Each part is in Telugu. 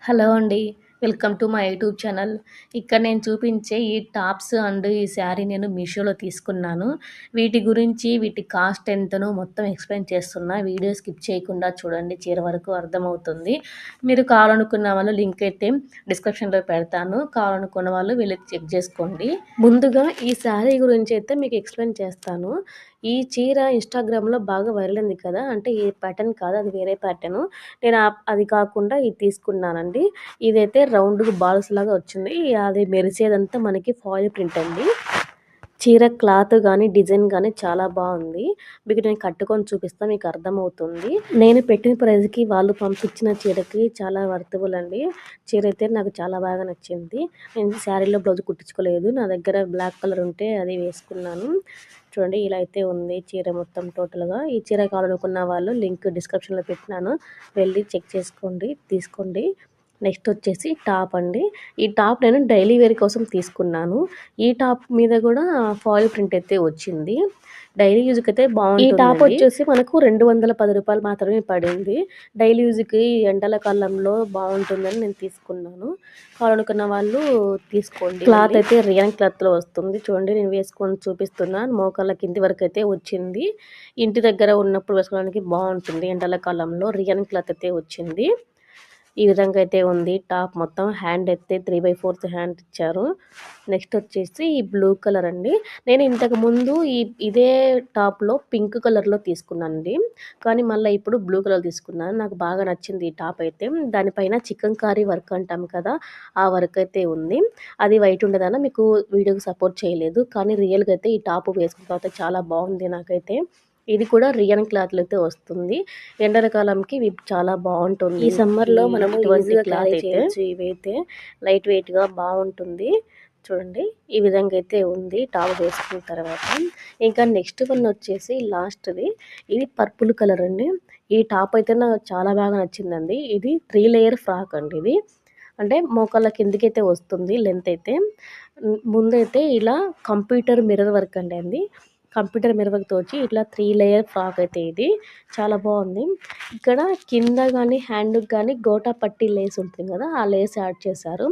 హలో అండి. Welcome to my YouTube channel. ఇక్కడ నేను చూపించే ఈ టాప్స్ అండ్ ఈ శారీ నేను మీషోలో తీసుకున్నాను. వీటి గురించి, వీటి కాస్ట్ ఎంతనో మొత్తం ఎక్స్‌ప్లెయిన్ చేస్తున్నా. వీడియో స్కిప్ చేయకుండా చూడండి. చివరి వరకు అర్థమవుతుంది. మీరు కావాలనుకున్న వాళ్ళు లింక్ అయితే డిస్క్రిప్షన్‌లో పెడతాను. కావాలనుకున్న వాళ్ళు వెళ్లి చెక్ చేసుకోండి. ముందుగా ఈ శారీ గురించి అయితే మీకు ఎక్స్‌ప్లెయిన్ చేస్తాను. ఈ చీర ఇన్‌స్టాగ్రామ్‌లో బాగా వైరల్ అయింది కదా! అంటే ఈ ప్యాటర్న్ కాదు, అది వేరే ప్యాటర్ను. నేను అది కాకుండా ఇది తీసుకున్నానండి. ఇదైతే రౌండ్‌గా బాల్స్ లాగా వచ్చింది. అది మెరిసేదంతా మనకి ఫాయిల్ ప్రింట్ అండి. చీర క్లాత్ గానీ, డిజైన్ గానీ చాలా బావుంది. మీకు నేను కట్టుకొని చూపిస్తా, మీకు అర్థమవుతుంది. నేను పెట్టిన ప్రైస్‌కి వాళ్ళు పంపించిన చీరకి చాలా వర్తబుల్ అండి. చీర అయితే నాకు చాలా బాగా నచ్చింది. నేను శారీలో బ్లౌజ్ కుట్టించుకోలేదు. నా దగ్గర బ్లాక్ కలర్ ఉంటే అది వేసుకున్నాను. చూడండి ఇలా అయితే ఉంది చీర మొత్తం టోటల్‌గా. ఈ చీర కావాలనుకున్న వాళ్ళు లింక్ డిస్క్రిప్షన్‌లో పెట్టినాను. వెళ్ళి చెక్ చేసుకోండి, తీసుకోండి. నెక్స్ట్ వచ్చేసి టాప్ అండి. ఈ టాప్ నేను డైలీ వేర్ కోసం తీసుకున్నాను. ఈ టాప్ మీద గూడా ఫాయిల్ ప్రింట్ అయితే వచ్చింది. డైలీ యూజ్‌కైతే బావుంటుందండి. ఈ టాప్ వచ్చేసి మనకు రూ. 210 మాత్రమే పడింది. డైలీ యూజ్‌కి ఎండల కాలంలో బావుంటుందని నేను తీసుకున్నాను. కావాలనుకున్న వాళ్ళు తీసుకోండి. క్లాత్ అయితే రియాన్ క్లాత్‌లో వస్తుంది. చూడండి నేను వేసుకొని చూపిస్తున్నా. మోకాళ్ళ కింది వరకైతే వచ్చింది. ఇంటి దగ్గర ఉన్నప్పుడు వేసుకోవడానికి బావుంటుంది. ఎండల కాలంలో రియాన్ క్లాత్ అయితే వచ్చింది. ఈ విధంగా అయితే ఉంది టాప్ మొత్తం. హ్యాండ్ అయితే 3/4 హ్యాండ్ ఇచ్చారు. నెక్స్ట్ వచ్చేసి ఈ బ్లూ కలర్ అండి. నేను ఇంతకుముందు ఇదే టాప్‌లో పింక్ కలర్‌లో తీసుకున్నానండి. కానీ మళ్ళీ ఇప్పుడు బ్లూ కలర్ తీసుకున్నాను. నాకు బాగా నచ్చింది ఈ టాప్ అయితే. దానిపైన చికన్కారీ వర్క్ అంటాం కదా! ఆ వర్క్ అయితే ఉంది. అది వైట్ ఉండేదాన మీకు వీడియోకి సపోర్ట్ చేయలేదు. కానీ రియల్‌గా అయితే ఈ టాప్ వేసుకున్న తర్వాత చాలా బాగుంది నాకైతే. ఇది కూడా రియాన్ క్లాత్‌లో అయితే వస్తుంది. ఎండల కాలంకి ఇవి చాలా బావుంటుంది. ఈ సమ్మర్‌లో మనము ఈజీగా క్యారీ చేయొచ్చు. ఇవైతే లైట్ వెయిట్‌గా బావుంటుంది. చూడండి ఈ విధంగా అయితే ఉంది టాప్ వేసుకున్న తర్వాత. ఇంకా నెక్స్ట్ వన్ వచ్చేసి లాస్ట్‌ది. ఇది పర్పుల్ కలర్ అండి. ఈ టాప్ అయితే నాకు చాలా బాగా నచ్చిందండి. ఇది 3 లేయర్ ఫ్రాక్ అండి ఇది. అంటే మోకాళ్ళ కిందకైతే వస్తుంది లెంత్ అయితే. ముందైతే ఇలా కంప్యూటర్ మిర్రర్ వర్క్ అండి. కంప్యూటర్ మిర్రర్ వర్క్‌తో వచ్చి ఇట్లా 3 లేయర్ ఫ్రాక్ అయితే ఇది. చాలా బావుంది. ఇక్కడ కింద గానీ, హ్యాండ్‌కి గానీ గోటా పట్టీ లేస్ ఉంటుంది గదా! ఆ లేస్ యాడ్ చేశారు.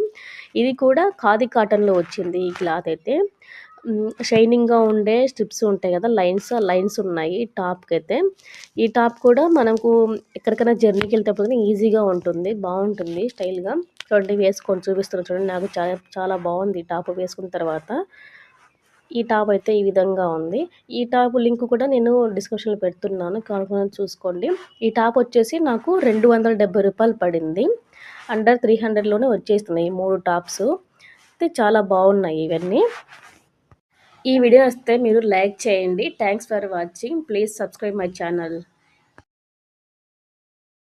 ఇది కూడా ఖాదీ కాటన్‌లో వచ్చింది ఈ క్లాత్ అయితే. షైనింగ్‌గా ఉండే స్ట్రిప్స్ ఉంటాయి గదా! లైన్స్, ఆ లైన్స్ ఉన్నాయి టాప్‌కైతే. ఈ టాప్ కూడా మనకు ఎక్కడికైనా జర్నీకెళ్ళేటప్పుడు ఈజీగా ఉంటుంది. బావుంటుంది స్టైల్‌గా. చూడండి వేసుకొని చూపిస్తున్నా చూడండి. నాకు చాలా బావుంది ఈ టాప్ వేసుకున్న తర్వాత. ఈ టాప్ అయితే ఈ విధంగా ఉంది. ఈ టాప్ లింక్ కూడా నేను డిస్క్రిప్షన్‌లో పెడుతున్నాను. కావాలనుకున్న చూసుకోండి. ఈ టాప్ వచ్చేసి నాకు రూ. 270 పడింది. అండర్ 300లోనే వచ్చేస్తున్నాయి ఈ 3 టాప్స్. అయితే చాలా బావున్నాయి ఇవన్నీ. ఈ వీడియో నచ్చితే మీరు లైక్ చేయండి. Thanks for watching. Please subscribe my channel.